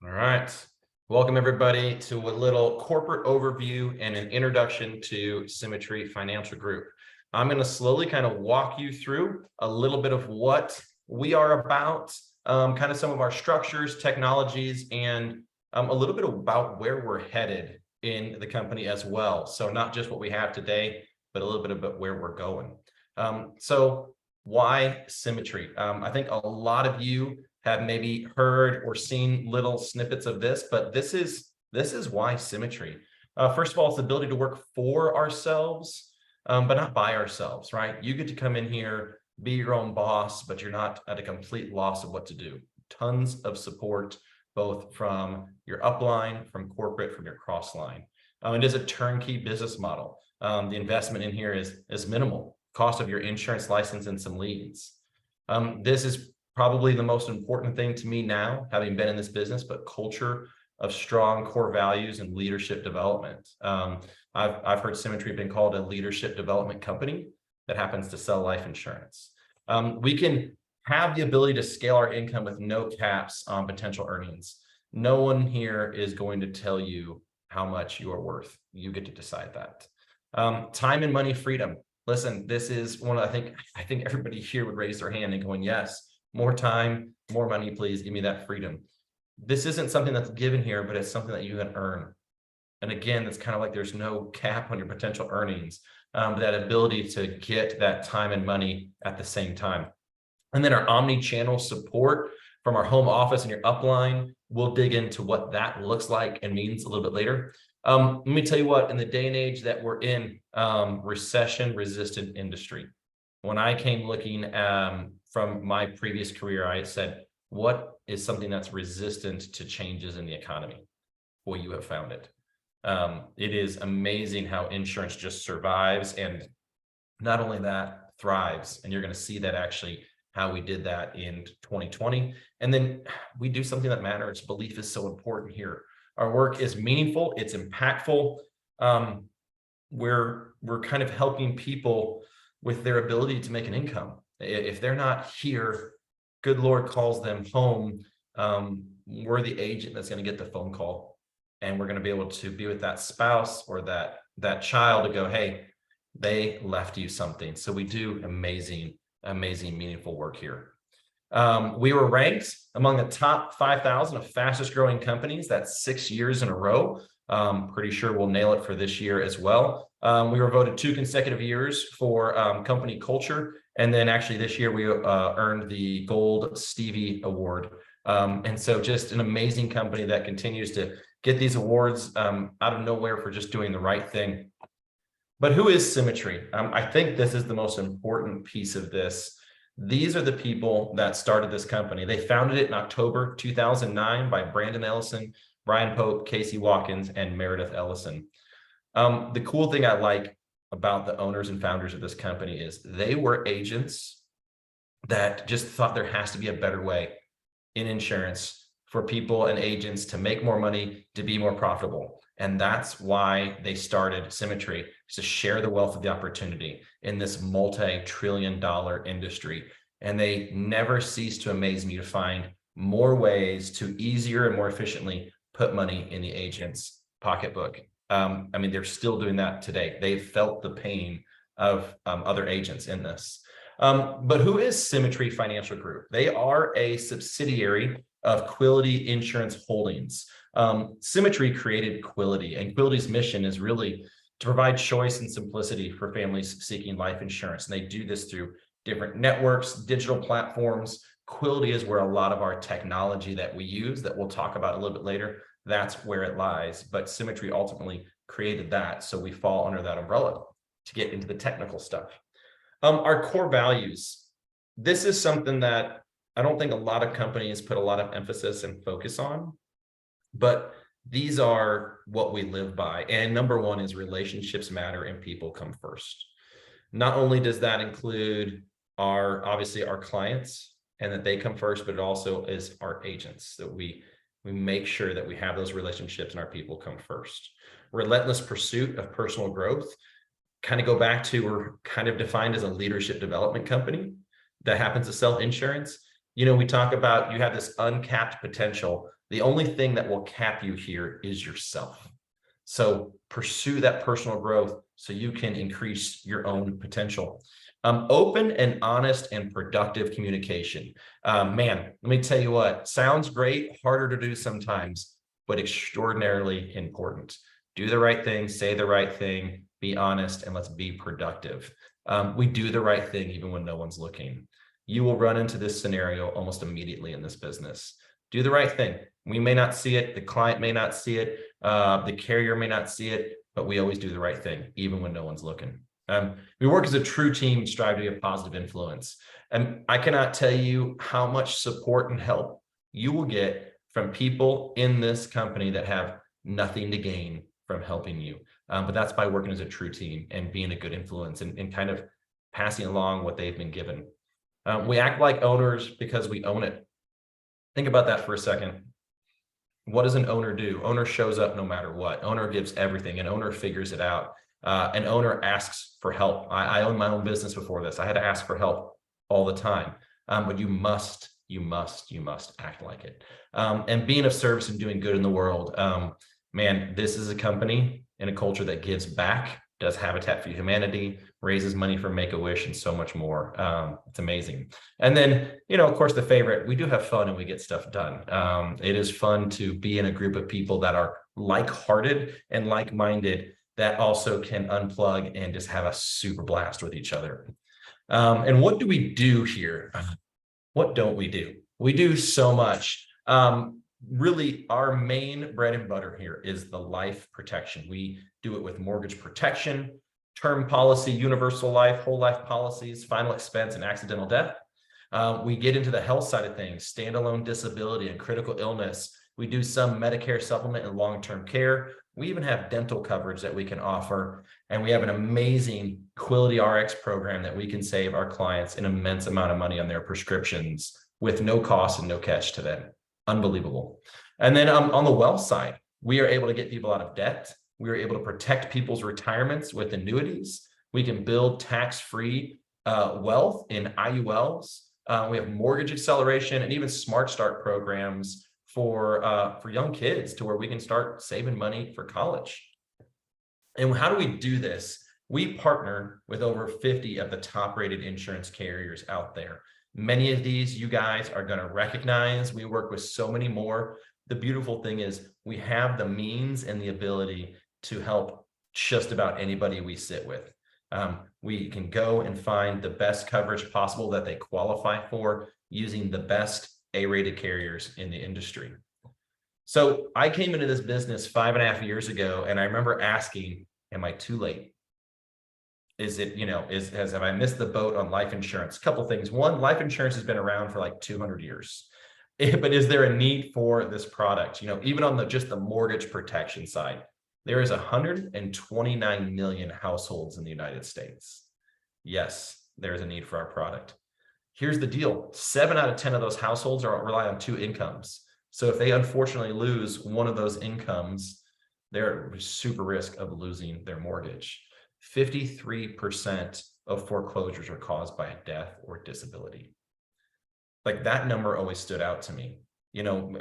All right. Welcome everybody to a little corporate overview and an introduction to Symmetry Financial Group. I'm going to slowly kind of walk you through a little bit of what we are about, kind of some of our structures, technologies, and a little bit about where we're headed in the company as well. So not just what we have today, but a little bit about where we're going. So why Symmetry? I think a lot of you have maybe heard or seen little snippets of this, but this is why Symmetry. First of all, it's the ability to work for ourselves, but not by ourselves, right? You get to come in here, be your own boss, but you're not at a complete loss of what to do. Tons of support, both from your upline, from corporate, from your crossline. It is a turnkey business model. The investment in here is minimal. Cost of your insurance license and some leads. This is probably the most important thing to me now, having been in this business, but culture of strong core values and leadership development. I've heard Symmetry been called a leadership development company that happens to sell life insurance. We can have the ability to scale our income with no caps on potential earnings. No one here is going to tell you how much you are worth. You get to decide that. Time and money freedom. Listen, this is one I think everybody here would raise their hand and going, yes, more time, more money, please give me that freedom. This isn't something that's given here, but it's something that you can earn. And again, it's kind of like there's no cap on your potential earnings, that ability to get that time and money at the same time. And then our omni-channel support from our home office and your upline, we'll dig into what that looks like and means a little bit later. Let me tell you what, in the day and age that we're in, recession-resistant industry. When I came looking from my previous career, I said, what is something that's resistant to changes in the economy? Well, you have found it. It is amazing how insurance just survives, and not only that, thrives. And you're going to see that actually how we did that in 2020. And then we do something that matters. Belief is so important here. Our work is meaningful. It's impactful. We're kind of helping people with their ability to make an income. If they're not here, good Lord calls them home. We're the agent that's going to get the phone call, and we're going to be able to be with that spouse or that child to go, hey, they left you something. So we do amazing, meaningful work here. We were ranked among the top 5,000 of fastest growing companies. That's 6 years in a row. Pretty sure we'll nail it for this year as well. We were voted 2 consecutive years for company culture. And then actually this year we earned the Gold Stevie Award. And so just an amazing company that continues to get these awards out of nowhere for just doing the right thing. But who is Symmetry? I think this is the most important piece of this. These are the people that started this company. They founded it in October 2009 by Brandon Ellison, Brian Pope, Casey Watkins, and Meredith Ellison. The cool thing I like about the owners and founders of this company is they were agents that just thought there has to be a better way in insurance for people and agents to make more money, to be more profitable. And that's why they started Symmetry, to share the wealth of the opportunity in this multi-trillion-dollar industry. And they never cease to amaze me to find more ways to easier and more efficiently put money in the agent's pocketbook. I mean, they're still doing that today. They've felt the pain of other agents in this. But who is Symmetry Financial Group? They are a subsidiary of Quility Insurance Holdings. Symmetry created Quility, and Quility's mission is really to provide choice and simplicity for families seeking life insurance. And they do this through different networks, digital platforms. Quility is where a lot of our technology that we use, that we'll talk about a little bit later, that's where it lies. But Symmetry ultimately created that, so we fall under that umbrella to get into the technical stuff. Our core values. This is something that I don't think a lot of companies put a lot of emphasis and focus on, but these are what we live by. And number one is relationships matter and people come first. Not only does that include obviously our clients and that they come first, but it also is our agents, that we make sure that we have those relationships and our people come first. Relentless pursuit of personal growth. Kind of go back to, we're kind of defined as a leadership development company that happens to sell insurance. You know, we talk about you have this uncapped potential The only thing that will cap you here is yourself. So pursue that personal growth so you can increase your own potential. Open and honest and productive communication. Man, let me tell you what, sounds great, harder to do sometimes, but extraordinarily important. Do the right thing, say the right thing, be honest, and let's be productive. We do the right thing even when no one's looking. You will run into this scenario almost immediately in this business. Do the right thing. We may not see it, the client may not see it, the carrier may not see it, but we always do the right thing, even when no one's looking. We work as a true team and strive to be a positive influence. And I cannot tell you how much support and help you will get from people in this company that have nothing to gain from helping you. But that's by working as a true team and being a good influence and kind of passing along what they've been given. We act like owners because we own it. Think about that for a second. What does an owner do? Owner shows up no matter what. Owner gives everything. An owner figures it out. An owner asks for help. I owned my own business before this. I had to ask for help all the time. But you must act like it. And being of service and doing good in the world. Man, this is a company and a culture that gives back, does Habitat for Humanity, raises money for Make-A-Wish, and so much more. It's amazing. And then, of course, the favorite, we do have fun and we get stuff done. It is fun to be in a group of people that are like-hearted and like-minded that also can unplug and just have a super blast with each other. And what do we do here? What don't we do? We do so much. Really, our main bread and butter here is the life protection. We do it with mortgage protection, term policy, universal life, whole life policies, final expense, and accidental death. We get into the health side of things, standalone disability and critical illness. We do some Medicare supplement and long-term care. We even have dental coverage that we can offer. And we have an amazing Quality RX program that we can save our clients an immense amount of money on their prescriptions with no cost and no catch to them. Unbelievable. And then on the wealth side, we are able to get people out of debt. We are able to protect people's retirements with annuities. We can build tax-free wealth in IULs. We have mortgage acceleration and even Smart Start programs for young kids to where we can start saving money for college. And how do we do this? We partner with over 50 of the top-rated insurance carriers out there. Many of these you guys are going to recognize. We work with so many more. The beautiful thing is we have the means and the ability to help just about anybody we sit with. We can go and find the best coverage possible that they qualify for using the best A-rated carriers in the industry. So I came into this business 5.5 years ago, and I remember asking, am I too late? Is it, have I missed the boat on life insurance? A couple things. One, life insurance has been around for like 200 years. But is there a need for this product? Even on just the mortgage protection side, there is 129 million households in the United States. Yes, there's a need for our product. Here's the deal. 7 out of 10 of those households rely on 2 incomes. So if they unfortunately lose one of those incomes, they're at super risk of losing their mortgage. 53% of foreclosures are caused by a death or disability. Like, that number always stood out to me.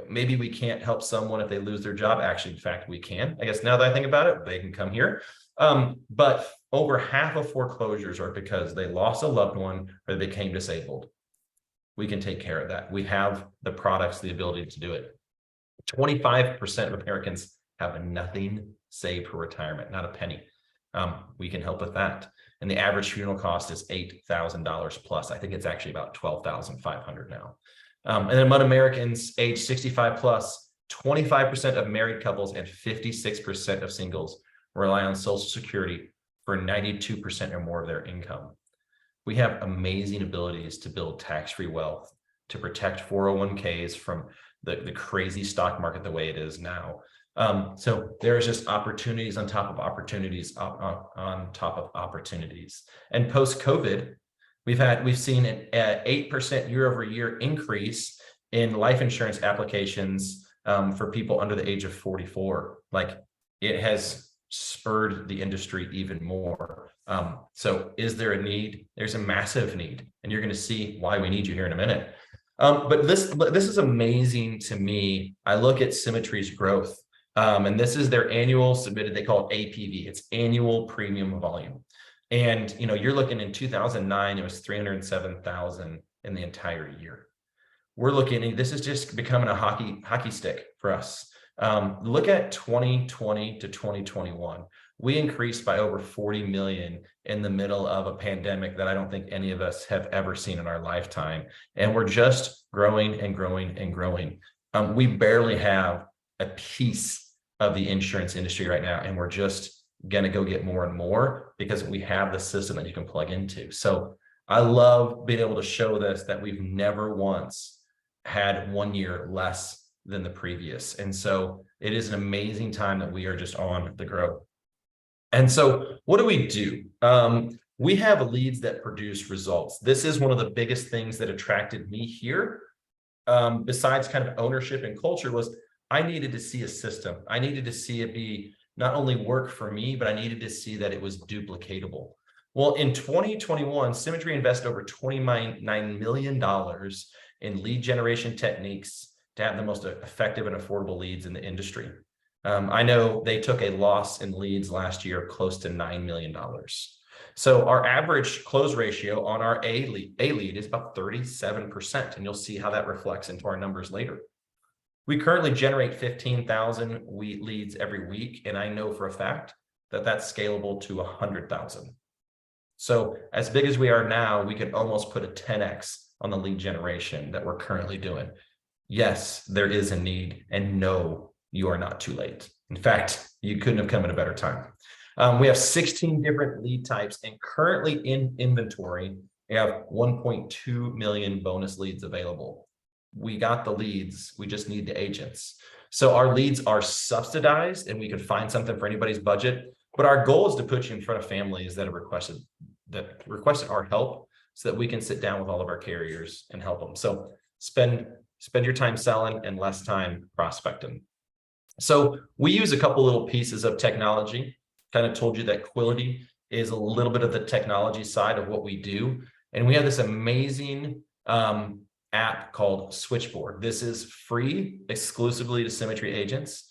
Maybe we can't help someone if they lose their job. Actually, in fact, we can. I guess now that I think about it, they can come here. But over half of foreclosures are because they lost a loved one or they became disabled. We can take care of that. We have the products, the ability to do it. 25% of Americans have nothing saved for retirement, not a penny. We can help with that. And the average funeral cost is $8,000 plus. I think it's actually about $12,500 now. And then among Americans age 65 plus, 25% of married couples and 56% of singles rely on Social Security for 92% or more of their income. We have amazing abilities to build tax-free wealth, to protect 401ks from the crazy stock market the way it is now. So there's just opportunities on top of opportunities on top of opportunities. And post-COVID, we've seen an 8% year-over-year increase in life insurance applications for people under the age of 44. Like, it has spurred the industry even more. So is there a need? There's a massive need, and you're going to see why we need you here in a minute. But this is amazing to me. I look at Symmetry's growth, and this is their annual submitted. They call it APV. It's annual premium volume. And you're looking in 2009, it was 307,000 in the entire year. We're looking, this is just becoming a hockey stick for us. Look at 2020 to 2021. We increased by over 40 million in the middle of a pandemic that I don't think any of us have ever seen in our lifetime. And we're just growing and growing and growing. We barely have a piece of the insurance industry right now, and we're just going to go get more and more because we have the system that you can plug into. So I love being able to show this, that we've never once had 1 year less than the previous. And so it is an amazing time that we are just on the growth. And so what do? We have leads that produce results. This is one of the biggest things that attracted me here. Besides kind of ownership and culture, was I needed to see a system. I needed to see it be not only work for me, but I needed to see that it was duplicatable. Well, in 2021, Symmetry invested over $29 million in lead generation techniques to have the most effective and affordable leads in the industry. I know they took a loss in leads last year of close to $9 million. So our average close ratio on our A lead is about 37%, and you'll see how that reflects into our numbers later. We currently generate 15,000 leads every week, and I know for a fact that that's scalable to 100,000. So as big as we are now, we could almost put a 10x on the lead generation that we're currently doing. Yes, there is a need, and no, you are not too late. In fact, you couldn't have come at a better time. We have 16 different lead types, and currently in inventory, we have 1.2 million bonus leads available. We got the leads, we just need the agents. So our leads are subsidized, and we can find something for anybody's budget. But our goal is to put you in front of families that have requested our help, so that we can sit down with all of our carriers and help them. So spend your time selling and less time prospecting. So we use a couple little pieces of technology. Kind of told you that Quility is a little bit of the technology side of what we do. And we have this amazing app called Switchboard. This is free exclusively to Symmetry agents.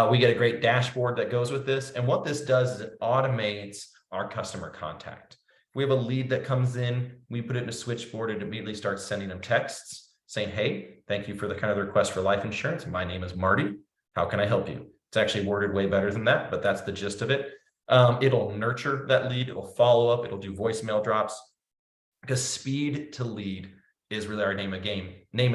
We get a great dashboard that goes with this. And what this does is it automates our customer contact. If we have a lead that comes in, we put it in a Switchboard and immediately starts sending them texts saying, hey, thank you for the kind of request for life insurance. My name is Marty. How can I help you? It's actually worded way better than that, but that's the gist of it. It'll nurture that lead. It'll follow up. It'll do voicemail drops, because speed to lead is really our name of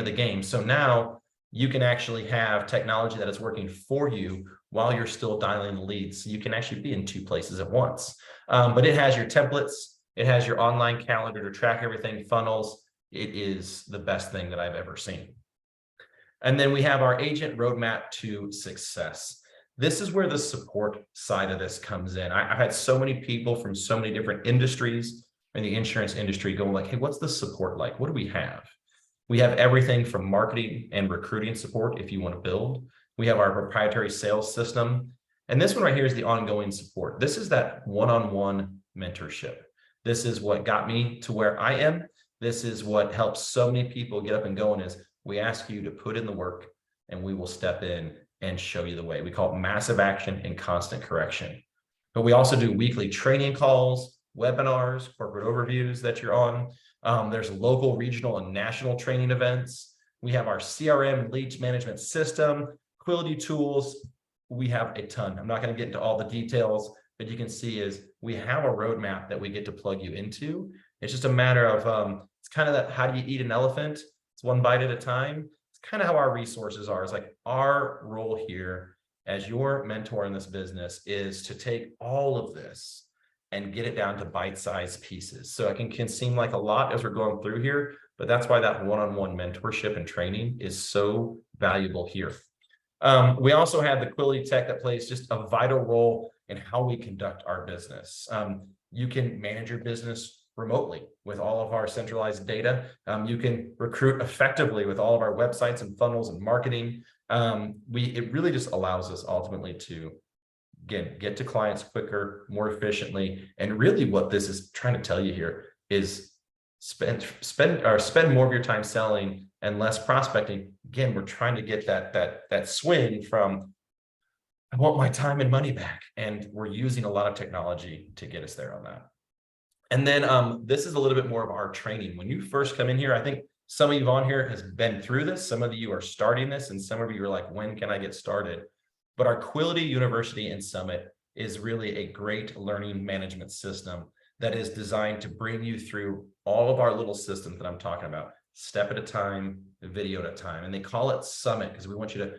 the game. So now you can actually have technology that is working for you while you're still dialing the leads. So you can actually be in two places at once. But it has your templates. It has your online calendar to track everything, funnels. It is the best thing that I've ever seen. And then we have our agent roadmap to success. This is where the support side of this comes in. I've had so many people from so many different industries in the insurance industry going like, hey, what's the support like? What do we have? We have everything from marketing and recruiting support if you want to build. We have our proprietary sales system. And this one right here is the ongoing support. This is that one-on-one mentorship. This is what got me to where I am. This is what helps so many people get up and going, is we ask you to put in the work and we will step in and show you the way. We call it massive action and constant correction. But we also do weekly training calls, webinars, corporate overviews that you're on. There's local, regional, and national training events. We have our CRM and lead management system, Quility tools. We have a ton. I'm not going to get into all the details, but you can see is we have a roadmap that we get to plug you into. It's just a matter of, it's kind of that, how do you eat an elephant? It's one bite at a time. It's kind of how our resources are. It's like our role here as your mentor in this business is to take all of this and get it down to bite-sized pieces. So it can seem like a lot as we're going through here, but that's why that one-on-one mentorship and training is so valuable here. We also have the Quility tech that plays just a vital role in how we conduct our business. You can manage your business remotely with all of our centralized data. You can recruit effectively with all of our websites and funnels and marketing. It really just allows us ultimately to, again, get to clients quicker, more efficiently. And really what this is trying to tell you here is spend more of your time selling and less prospecting. Again, we're trying to get that swing from, I want my time and money back. And we're using a lot of technology to get us there on that. And then this is a little bit more of our training. When you first come in here, I think some of you on here has been through this. Some of you are starting this, and some of you are like, when can I get started? But our Quility University and Summit is really a great learning management system that is designed to bring you through all of our little systems that I'm talking about, step at a time, video at a time. And they call it Summit because we want you to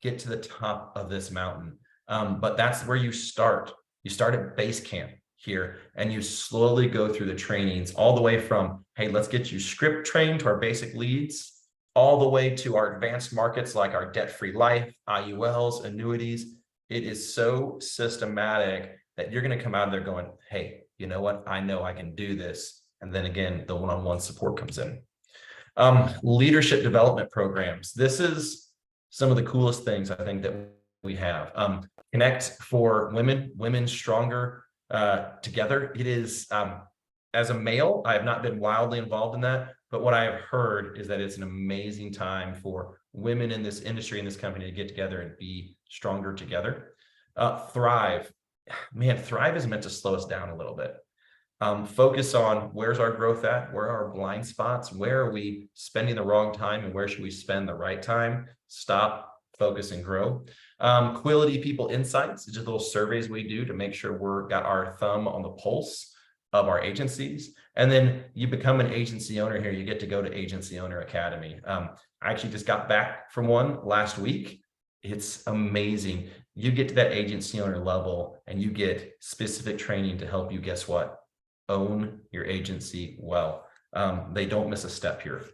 get to the top of this mountain. But that's where you start. You start at base camp here, and you slowly go through the trainings all the way from, hey, let's get you script trained to our basic leads, all the way to our advanced markets like our debt-free life, IULs, annuities. It is so systematic that you're going to come out of there going, hey, you know what? I know I can do this. And then again, the one-on-one support comes in. Leadership development programs. This is some of the coolest things I think that we have. Connect for Women Stronger Together. It is, as a male, I have not been wildly involved in that, but what I have heard is that it's an amazing time for women in this industry, in this company, to get together and be stronger together. Thrive. Man, Thrive is meant to slow us down a little bit. Focus on where's our growth at, where are our blind spots, where are we spending the wrong time, and where should we spend the right time? Stop, focus, and grow. Quility People Insights, just little surveys we do to make sure we're got our thumb on the pulse of our agencies. And then you become an agency owner here. You get to go to Agency Owner Academy. I actually just got back from one last week. It's amazing. You get to that agency owner level and you get specific training to help you, guess what? Own your agency well. They don't miss a step here.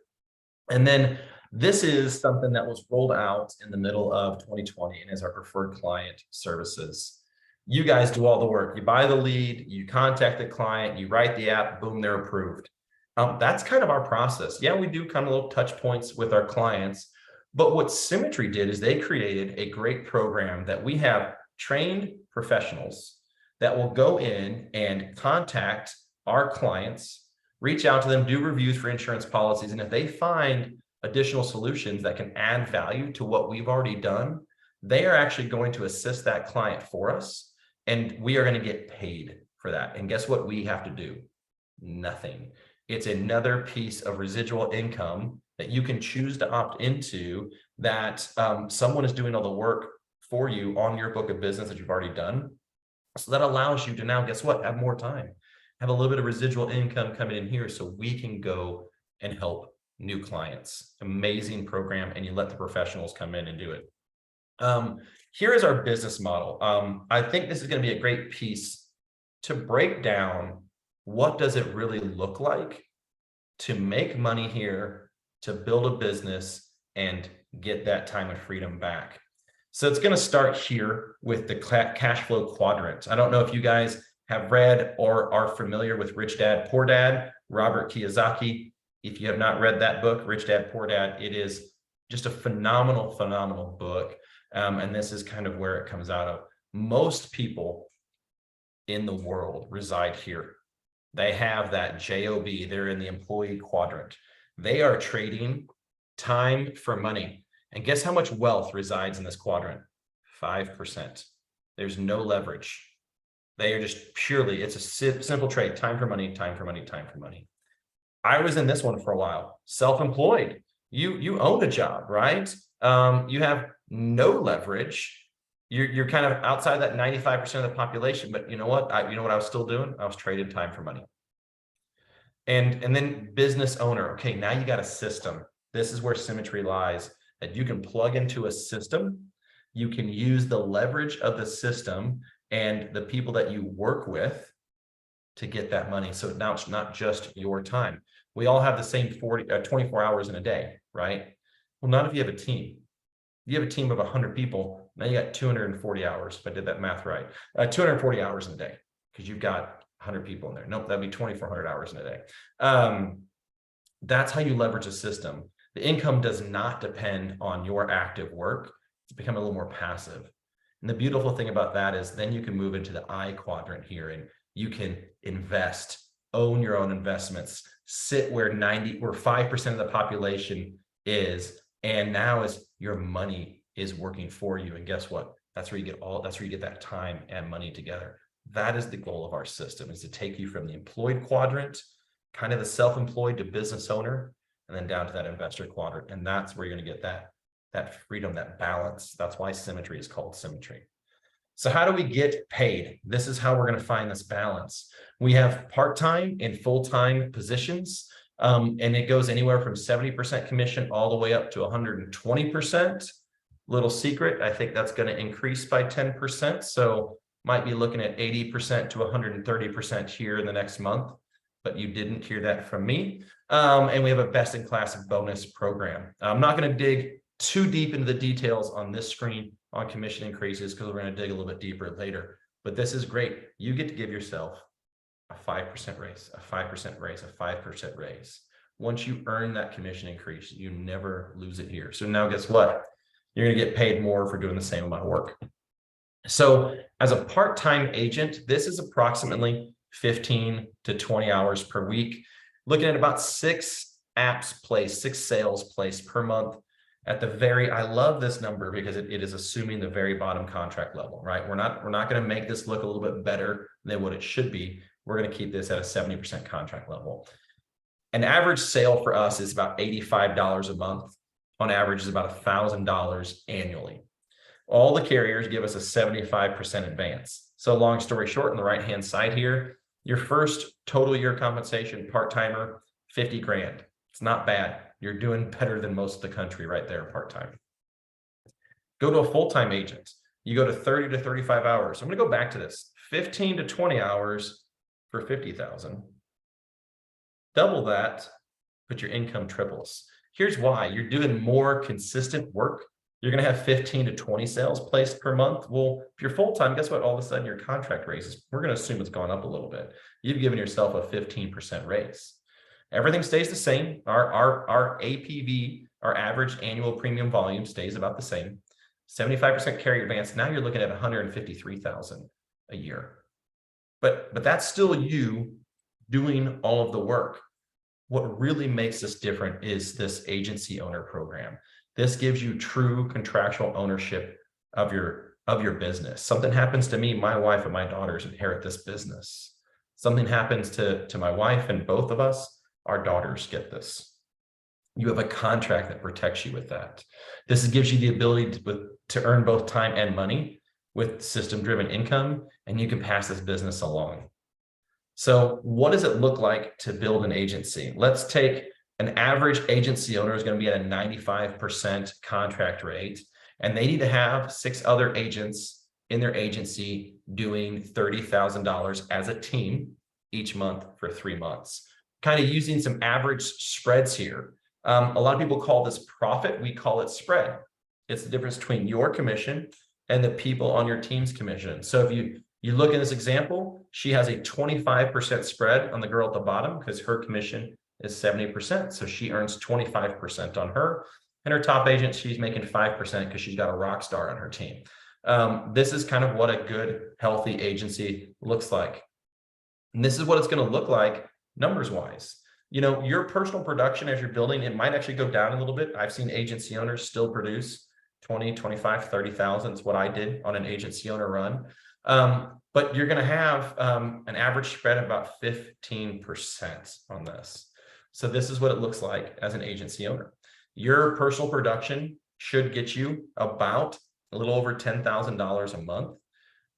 And then this is something that was rolled out in the middle of 2020 and is our preferred client services. You guys do all the work. You buy the lead, you contact the client, you write the app, boom, they're approved. That's kind of our process. Yeah, we do kind of little touch points with our clients, but what Symmetry did is they created a great program that we have trained professionals that will go in and contact our clients, reach out to them, do reviews for insurance policies. And if they find additional solutions that can add value to what we've already done, they are actually going to assist that client for us. And we are going to get paid for that. And guess what we have to do? Nothing. It's another piece of residual income that you can choose to opt into, that someone is doing all the work for you on your book of business that you've already done. So that allows you to now, guess what? Have more time, have a little bit of residual income coming in here so we can go and help new clients. Amazing program. And you let the professionals come in and do it. Here is our business model. I think this is going to be a great piece to break down what does it really look like to make money here, to build a business and get that time of freedom back. So it's going to start here with the cash flow quadrant. I don't know if you guys have read or are familiar with Rich Dad, Poor Dad, Robert Kiyosaki. If you have not read that book, Rich Dad, Poor Dad, it is just a phenomenal book. And this is kind of where it comes out of. Most people in the world reside here. They have that JOB. They're in the employee quadrant. They are trading time for money. And guess how much wealth resides in this quadrant? 5%. There's no leverage. They are just purely, it's a simple trade. Time for money, time for money, time for money. I was in this one for a while. Self-employed. You own a job, right? You have no leverage. You're kind of outside that 95% of the population, but you know what? I was still doing? I was trading time for money. And then business owner. Okay, now you got a system. This is where Symmetry lies, that you can plug into a system. You can use the leverage of the system and the people that you work with to get that money. So now it's not just your time. We all have the same 24 hours in a day, right? Well, not if you have a team. You have a team of 100 people. Now you got 240 hours, if I did that math right. 240 hours in a day, because you've got 100 people in there. Nope, that'd be 2,400 hours in a day. That's how you leverage a system. The income does not depend on your active work. It's become a little more passive. And the beautiful thing about that is then you can move into the I quadrant here, and you can invest, own your own investments, sit where 5% of the population is. And now is your money is working for you. And guess what? That's where you get that time and money together. That is the goal of our system, is to take you from the employed quadrant, kind of the self-employed to business owner, and then down to that investor quadrant. And that's where you're going to get that freedom, that balance. That's why Symmetry is called Symmetry. So how do we get paid? This is how we're going to find this balance. We have part-time and full-time positions, and it goes anywhere from 70% commission all the way up to 120%. Little secret, I think that's going to increase by 10%. So might be looking at 80% to 130% here in the next month, but you didn't hear that from me. And we have a best-in-class bonus program. I'm not going to dig too deep into the details on this screen on commission increases, because we're going to dig a little bit deeper later. But this is great. You get to give yourself a 5% raise, a 5% raise, a 5% raise. Once you earn that commission increase, you never lose it here. So now guess what? You're going to get paid more for doing the same amount of work. So as a part-time agent, this is approximately 15 to 20 hours per week, looking at about 6 apps placed, 6 sales placed per month. At the very, I love this number because it is assuming the very bottom contract level, right? We're not going to make this look a little bit better than what it should be. We're going to keep this at a 70% contract level. An average sale for us is about $85 a month. On average is about $1,000 annually. All the carriers give us a 75% advance. So long story short, on the right-hand side here, your first total year compensation part-timer, 50 grand. It's not bad. You're doing better than most of the country right there part-time. Go to a full-time agent. You go to 30 to 35 hours. I'm going to go back to this. 15 to 20 hours for 50,000. Double that, but your income triples. Here's why. You're doing more consistent work. You're going to have 15 to 20 sales placed per month. Well, if you're full-time, guess what? All of a sudden your contract raises. We're going to assume it's gone up a little bit. You've given yourself a 15% raise. Everything stays the same. Our APV, our average annual premium volume, stays about the same. 75% carrier advance. Now you're looking at 153,000 a year. But that's still you doing all of the work. What really makes this different is this agency owner program. This gives you true contractual ownership of your business. Something happens to me, my wife and my daughters inherit this business. Something happens to my wife and both of us, our daughters get this. You have a contract that protects you with that. This gives you the ability to earn both time and money with system-driven income, and you can pass this business along. So what does it look like to build an agency? Let's take an average agency owner is going to be at a 95% contract rate, and they need to have 6 other agents in their agency doing $30,000 as a team each month for 3 months. Kind of using some average spreads here. A lot of people call this profit. We call it spread. It's the difference between your commission and the people on your team's commission. So if you look at this example, she has a 25% spread on the girl at the bottom because her commission is 70%. So she earns 25% on her. And her top agent, she's making 5% because she's got a rock star on her team. This is kind of what a good, healthy agency looks like. And this is what it's going to look like numbers wise. You know, your personal production as you're building, it might actually go down a little bit. I've seen agency owners still produce 20, 25, 30,000 is what I did on an agency owner run. But you're going to have an average spread of about 15% on this. So this is what it looks like as an agency owner. Your personal production should get you about a little over $10,000 a month.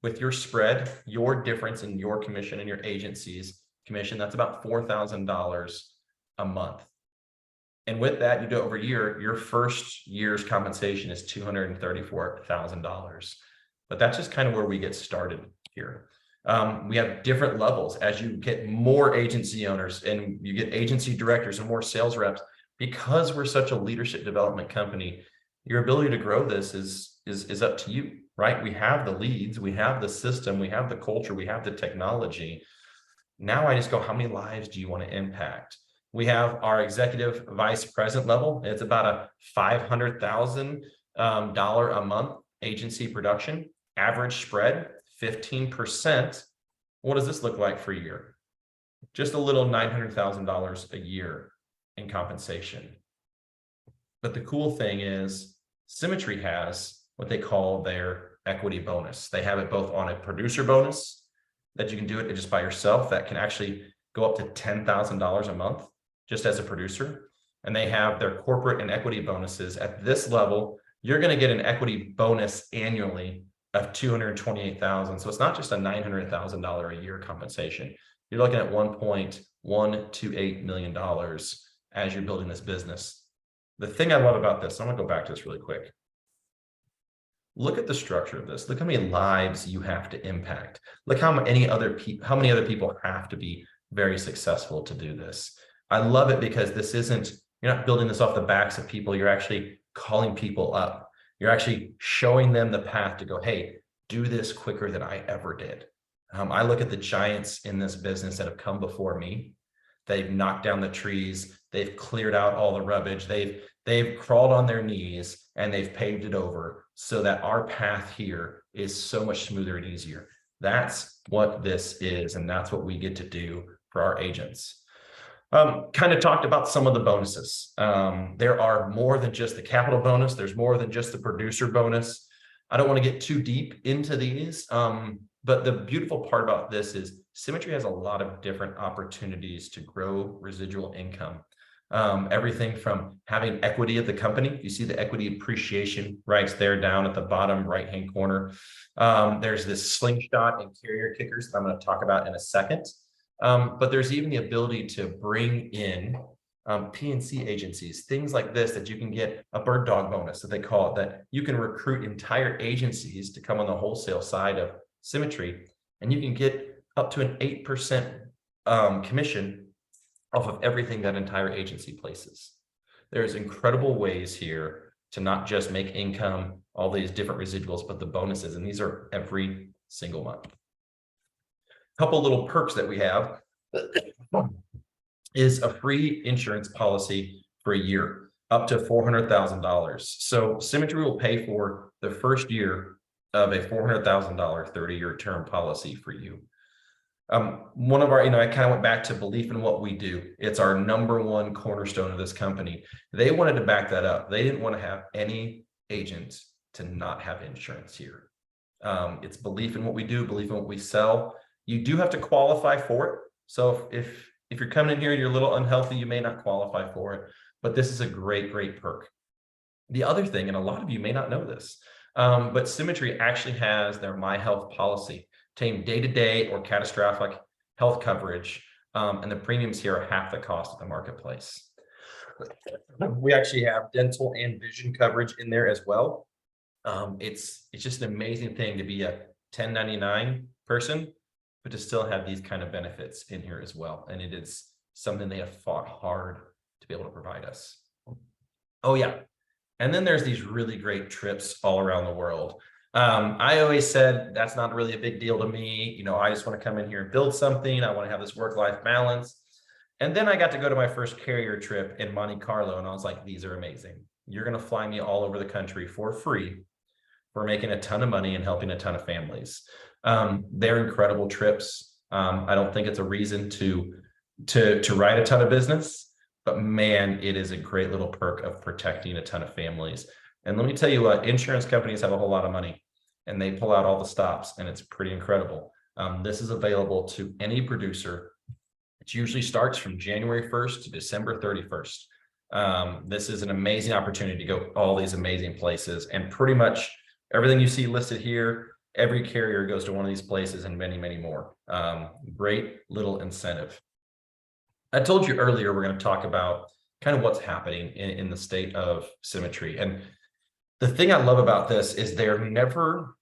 With your spread, your difference in your commission and your agency's commission, that's about $4,000 a month. And with that, you do it over a year, your first year's compensation is $234,000. But that's just kind of where we get started here. We have different levels as you get more agency owners and you get agency directors and more sales reps. Because we're such a leadership development company, your ability to grow this is up to you, right? We have the leads, we have the system, we have the culture, we have the technology. Now I just go, how many lives do you want to impact? We have our executive vice president level. It's about a $500,000 a month agency production. Average spread, 15%. What does this look like for a year? Just a little $900,000 a year in compensation. But the cool thing is Symmetry has what they call their equity bonus. They have it both on a producer bonus that you can do it just by yourself that can actually go up to $10,000 a month just as a producer. And they have their corporate and equity bonuses. At this level, you're going to get an equity bonus annually of $228,000. So it's not just a $900,000 a year compensation. You're looking at $1.128 million as you're building this business. The thing I love about this, I'm going to go back to this really quick. Look at the structure of this. Look how many lives you have to impact. Look how many other people have to be very successful to do this. I love it because this isn't, you're not building this off the backs of people. You're actually calling people up. You're actually showing them the path to go, hey, do this quicker than I ever did. I look at the giants in this business that have come before me. They've knocked down the trees. They've cleared out all the rubbish. They've crawled on their knees and they've paved it over so that our path here is so much smoother and easier. That's what this is. And that's what we get to do for our agents. Kind of talked about some of the bonuses. There are more than just the capital bonus. There's more than just the producer bonus. I don't want to get too deep into these, but the beautiful part about this is Symmetry has a lot of different opportunities to grow residual income. Everything from having equity of the company. You see the equity appreciation right there down at the bottom right-hand corner. There's this Slingshot and carrier kickers that I'm going to talk about in a second. But there's even the ability to bring in P&C agencies, things like this, that you can get a bird dog bonus that they call it, that you can recruit entire agencies to come on the wholesale side of Symmetry, and you can get up to an 8% commission off of everything that entire agency places. There's incredible ways here to not just make income, all these different residuals, but the bonuses, and these are every single month. Couple little perks that we have is a free insurance policy for a year, up to $400,000. So Symmetry will pay for the first year of a $400,000 30-year term policy for you. One of our, I kind of went back to belief in what we do. It's our number one cornerstone of this company. They wanted to back that up. They didn't want to have any agent to not have insurance here. It's belief in what we do, belief in what we sell. You do have to qualify for it. So if you're coming in here and you're a little unhealthy, you may not qualify for it, but this is a great, great perk. The other thing, and a lot of you may not know this, but Symmetry actually has their My Health policy, obtain day-to-day or catastrophic health coverage, and the premiums here are half the cost of the marketplace. We actually have dental and vision coverage in there as well. It's just an amazing thing to be a 1099 person, but to still have these kind of benefits in here as well. And it is something they have fought hard to be able to provide us. Oh yeah. And then there's these really great trips all around the world. I always said that's not really a big deal to me. I just want to come in here and build something. I want to have this work-life balance. And then I got to go to my first carrier trip in Monte Carlo, and I was like, these are amazing. You're going to fly me all over the country for free. We're making a ton of money and helping a ton of families. They're incredible trips. I don't think it's a reason to write a ton of business, but man, it is a great little perk of protecting a ton of families. And let me tell you what, insurance companies have a whole lot of money and they pull out all the stops, and it's pretty incredible. This is available to any producer. It usually starts from January 1st to December 31st. This is an amazing opportunity to go all these amazing places, and pretty much everything you see listed here, every carrier goes to one of these places and many, many more. Great little incentive. I told you earlier, we're going to talk about kind of what's happening in the state of Symmetry. And the thing I love about this is they're never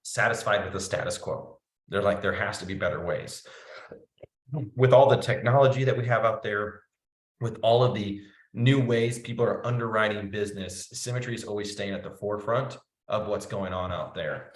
satisfied with the status quo. They're like, there has to be better ways. With all the technology that we have out there, with all of the new ways people are underwriting business, Symmetry is always staying at the forefront of what's going on out there.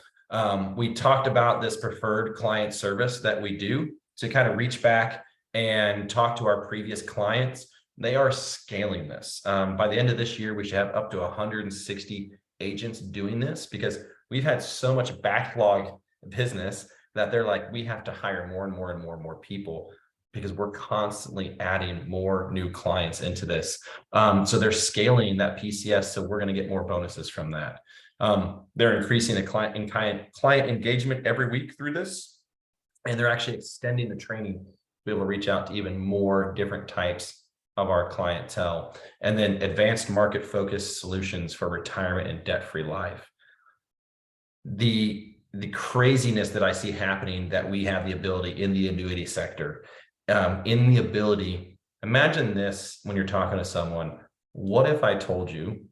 We talked about this preferred client service that we do to kind of reach back and talk to our previous clients. They are scaling this. By the end of this year, we should have up to 160 agents doing this, because we've had so much backlog business that they're like, we have to hire more and more and more and more people. because we're constantly adding more new clients into this. So they're scaling that PCS. So we're going to get more bonuses from that. They're increasing the client engagement every week through this. And they're actually extending the training to be able to reach out to even more different types of our clientele. And then advanced market focused solutions for retirement and debt-free life. The craziness that I see happening, that we have the ability in the annuity sector, imagine this when you're talking to someone. What if I told you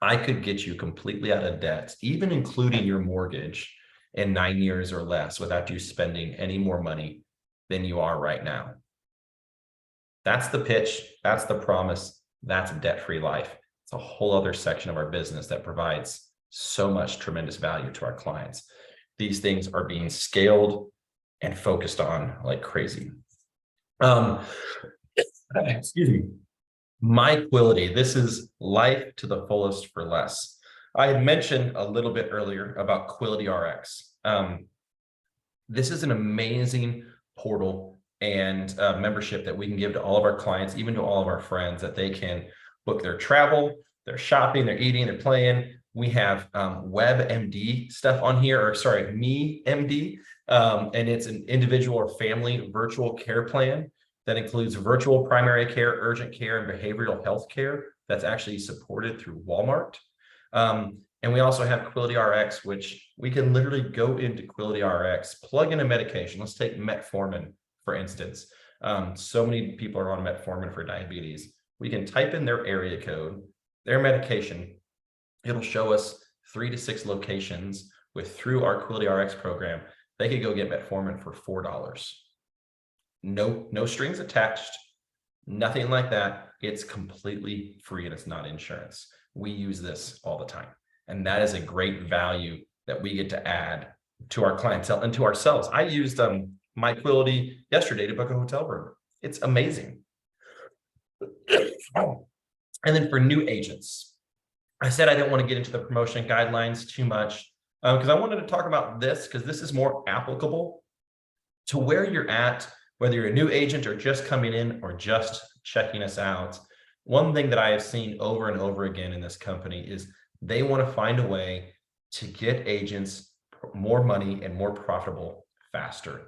I could get you completely out of debt, even including your mortgage, in 9 years or less without you spending any more money than you are right now? That's the pitch. That's the promise. That's debt-free life. It's a whole other section of our business that provides so much tremendous value to our clients. These things are being scaled and focused on like crazy. Excuse me. MyQuility. This is life to the fullest for less. I had mentioned a little bit earlier about Quility RX. This is an amazing portal and membership that we can give to all of our clients, even to all of our friends, that they can book their travel, their shopping, their eating, their playing. We have WebMD stuff on here, or sorry, MeMD, and it's an individual or family virtual care plan that includes virtual primary care, urgent care, and behavioral health care that's actually supported through Walmart. And we also have Quility RX, which we can literally go into Quility RX, plug in a medication. Let's take metformin, for instance. So many people are on metformin for diabetes. We can type in their area code, their medication. It'll show us 3 to 6 locations through our Quility RX program. They could go get metformin for $4. No strings attached, nothing like that. It's completely free and it's not insurance. We use this all the time. And that is a great value that we get to add to our clientele and to ourselves. I used MyQuility yesterday to book a hotel room. It's amazing. And then for new agents, I said I didn't want to get into the promotion guidelines too much because I wanted to talk about this because this is more applicable to where you're at, whether you're a new agent or just coming in or just checking us out. One thing that I have seen over and over again in this company is they want to find a way to get agents more money and more profitable faster.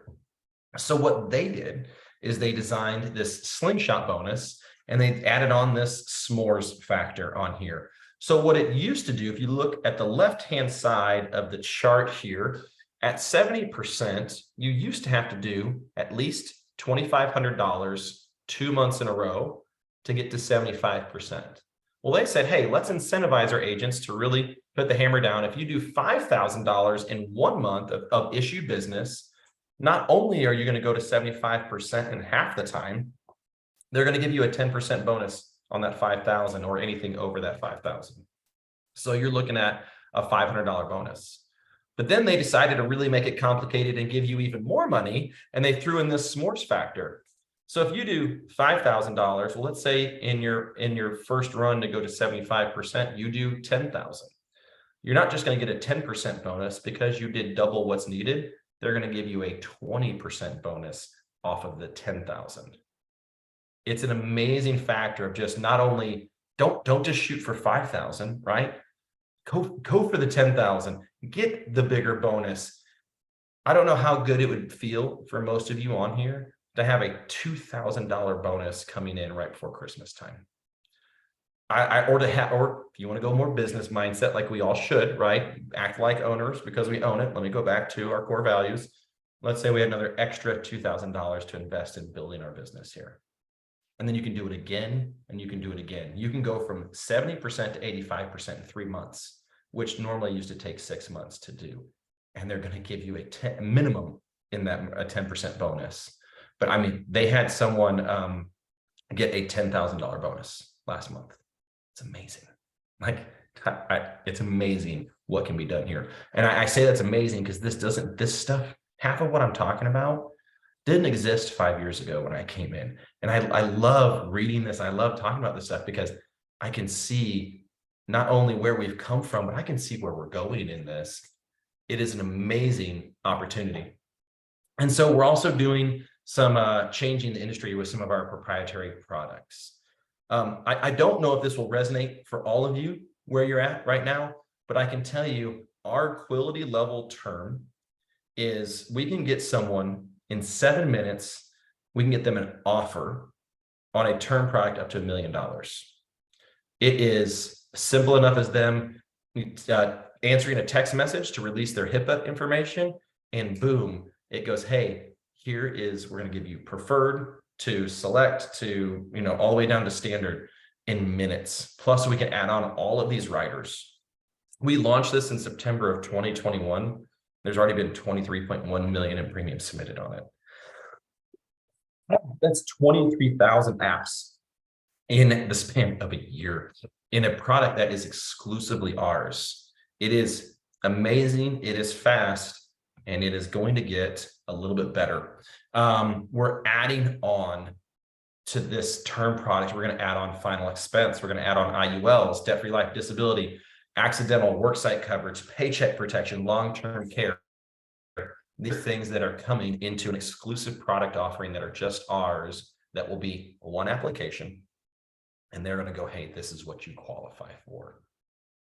So what they did is they designed this Slingshot bonus and they added on this s'mores factor on here. So what it used to do, if you look at the left-hand side of the chart here, at 70%, you used to have to do at least $2,500 2 months in a row to get to 75%. Well, they said, hey, let's incentivize our agents to really put the hammer down. If you do $5,000 in 1 month of issue business, not only are you going to go to 75% in half the time, they're going to give you a 10% bonus on that 5,000 or anything over that 5,000. So you're looking at a $500 bonus. But then they decided to really make it complicated and give you even more money, and they threw in this s'mores factor. So if you do $5,000, well, let's say in your first run to go to 75%, you do 10,000. You're not just going to get a 10% bonus because you did double what's needed. They're going to give you a 20% bonus off of the 10,000. It's an amazing factor of just not only don't just shoot for 5,000, right? Go for the 10,000, get the bigger bonus. I don't know how good it would feel for most of you on here to have a $2,000 bonus coming in right before Christmas time. Or if you want to go more business mindset, like we all should, right? Act like owners because we own it. Let me go back to our core values. Let's say we had another extra $2,000 to invest in building our business here. And then you can do it again, and you can do it again. You can go from 70% to 85% in 3 months, which normally used to take 6 months to do. And they're going to give you a minimum in that a 10% bonus. But I mean, they had someone get a $10,000 bonus last month. It's amazing. Like, it's amazing what can be done here. And I say that's amazing because this stuff, half of what I'm talking about didn't exist 5 years ago when I came in. And I love reading this. I love talking about this stuff because I can see not only where we've come from, but I can see where we're going in this. It is an amazing opportunity. And so we're also doing some changing the industry with some of our proprietary products. I don't know if this will resonate for all of you where you're at right now, but I can tell you our quality level term is we can get someone in 7 minutes, we can get them an offer on a term product up to $1 million. It is simple enough as them answering a text message to release their HIPAA information, and boom, it goes, hey, here is, we're going to give you preferred to select to, all the way down to standard in minutes. Plus we can add on all of these riders. We launched this in September of 2021. There's already been 23.1 million in premiums submitted on it. That's 23,000 apps in the span of a year in a product that is exclusively ours. It is amazing, it is fast, and it is going to get a little bit better. We're adding on to this term product. We're going to add on final expense. We're going to add on IULs, debt-free life, disability, accidental worksite coverage, paycheck protection, long-term care. These things that are coming into an exclusive product offering that are just ours, that will be one application, and they're going to go, hey, this is what you qualify for.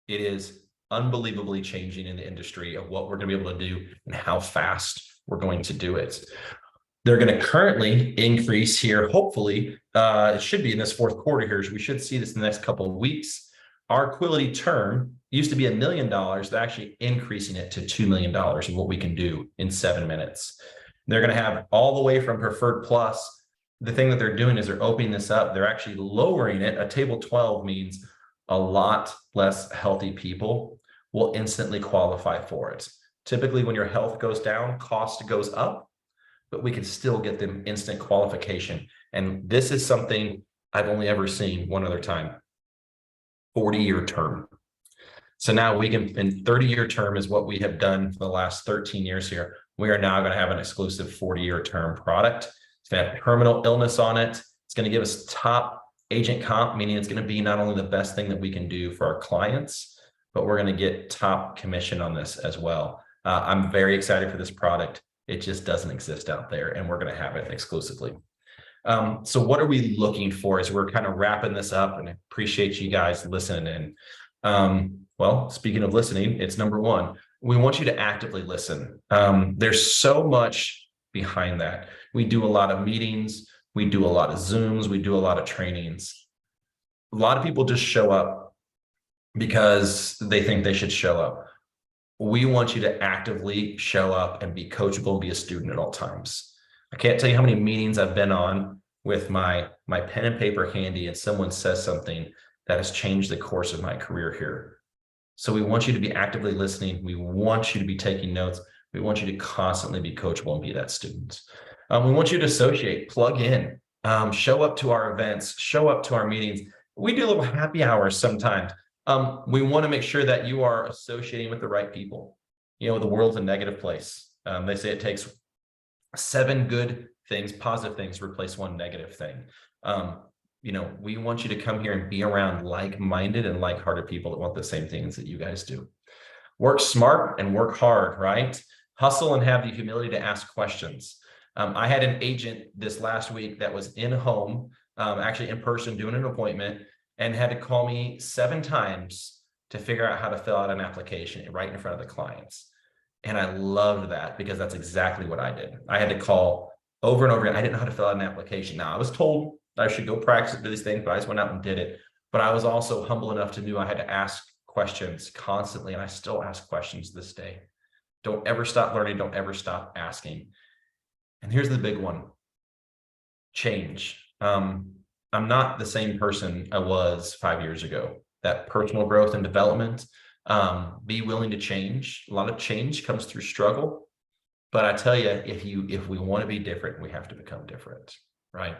It is unbelievably changing in the industry of what we're going to be able to do and how fast we're going to do it. They're going to currently increase here. Hopefully, it should be in this fourth quarter here. We should see this in the next couple of weeks. Our quality term used to be $1 million. They're actually increasing it to $2 million of what we can do in 7 minutes. They're going to have all the way from Preferred Plus. The thing that they're doing is they're opening this up. They're actually lowering it. A table 12 means a lot less healthy people will instantly qualify for it. Typically, when your health goes down, cost goes up, but we can still get them instant qualification. And this is something I've only ever seen one other time. 40-year term. So now we can, in 30-year term is what we have done for the last 13 years here. We are now going to have an exclusive 40-year term product. It's going to have terminal illness on it. It's going to give us top agent comp, meaning it's going to be not only the best thing that we can do for our clients, but we're going to get top commission on this as well. I'm very excited for this product. It just doesn't exist out there, and we're going to have it exclusively. So what are we looking for as we're kind of wrapping this up? And I appreciate you guys listening in. Well, speaking of listening, it's number one. We want you to actively listen. There's so much behind that. We do a lot of meetings. We do a lot of Zooms. We do a lot of trainings. A lot of people just show up because they think they should show up. We want you to actively show up and be coachable and be a student at all times. I can't tell you how many meetings I've been on with my pen and paper handy, and someone says something that has changed the course of my career here. So we want you to be actively listening. We want you to be taking notes. We want you to constantly be coachable and be that student. We want you to associate, plug in, show up to our events, show up to our meetings. We do little happy hours sometimes. We want to make sure that you are associating with the right people. The world's a negative place. They say it takes 7 good things, positive things, replace 1 negative thing. We want you to come here and be around like-minded and like-hearted people that want the same things that you guys do. Work smart and work hard, right? Hustle and have the humility to ask questions. I had an agent this last week that was in home, actually in person doing an appointment, and had to call me 7 times to figure out how to fill out an application right in front of the clients. And I loved that because that's exactly what I did. I had to call over and over again. I didn't know how to fill out an application. Now, I was told I should go practice these things, but I just went out and did it. But I was also humble enough to know I had to ask questions constantly, and I still ask questions this day. Don't ever stop learning. Don't ever stop asking. And here's the big one: change. I'm not the same person I was 5 years ago. That personal growth and development, be willing to change. A lot of change comes through struggle, but I tell you, if we want to be different, we have to become different, right?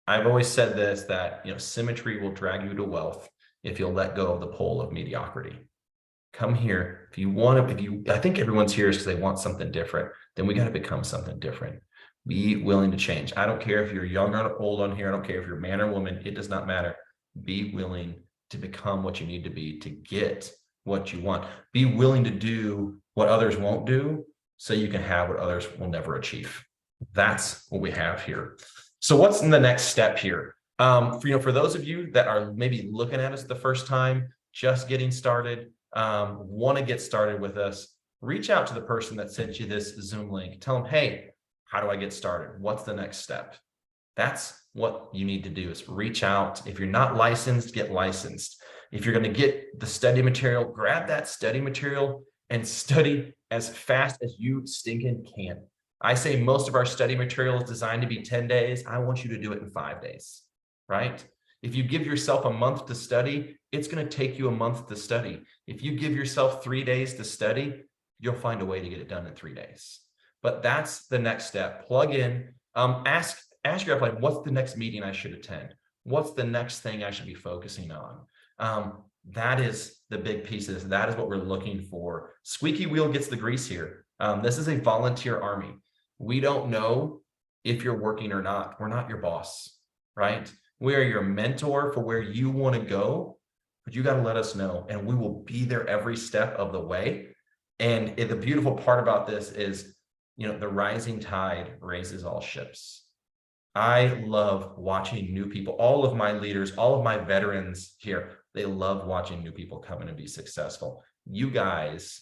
I've always said this, that symmetry will drag you to wealth if you'll let go of the pole of mediocrity. Come here if you want to. I think everyone's here is because they want something different. Then we got to become something different. Be willing to change. I don't care if you're young or old on here. I don't care if you're man or woman. It does not matter. Be willing to become what you need to be to get what you want. Be willing to do what others won't do so you can have what others will never achieve. That's what we have here. So what's in the next step here? For those of you that are maybe looking at us the first time, just getting started, want to get started with us, reach out to the person that sent you this Zoom link. Tell them, hey, how do I get started? What's the next step? That's what you need to do, is reach out. If you're not licensed, get licensed. If you're going to get the study material, grab that study material and study as fast as you stinking can. I say most of our study material is designed to be 10 days. I want you to do it in 5 days, right? If you give yourself a month to study, it's going to take you a month to study. If you give yourself 3 days to study, you'll find a way to get it done in 3 days. But that's the next step. Plug in, ask your upline, what's the next meeting I should attend? What's the next thing I should be focusing on? That is the big piece of this. That is what we're looking for. Squeaky wheel gets the grease here. This is a volunteer army. We don't know if you're working or not. We're not your boss, right? We are your mentor for where you want to go, but you got to let us know, and we will be there every step of the way. And the beautiful part about this is, the rising tide raises all ships. I love watching new people. All of my leaders, all of my veterans here, they love watching new people come in and be successful. You guys,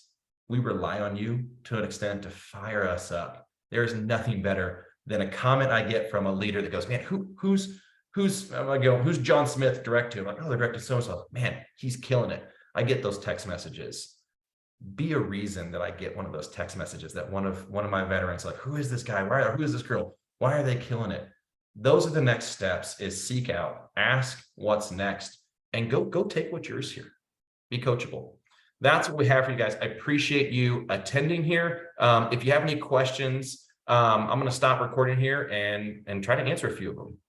we rely on you to an extent to fire us up. There's nothing better than a comment I get from a leader that goes, man, who's John Smith direct to? I'm like, oh, they're direct to so-and-so. Man, he's killing it. I get those text messages. Be a reason that I get one of those text messages that one of my veterans, like, who is this guy? Who is this girl? Why are they killing it? Those are the next steps, is seek out, ask what's next, and go take what's yours here. Be coachable. That's what we have for you guys. I appreciate you attending here. If you have any questions, I'm going to stop recording here and try to answer a few of them.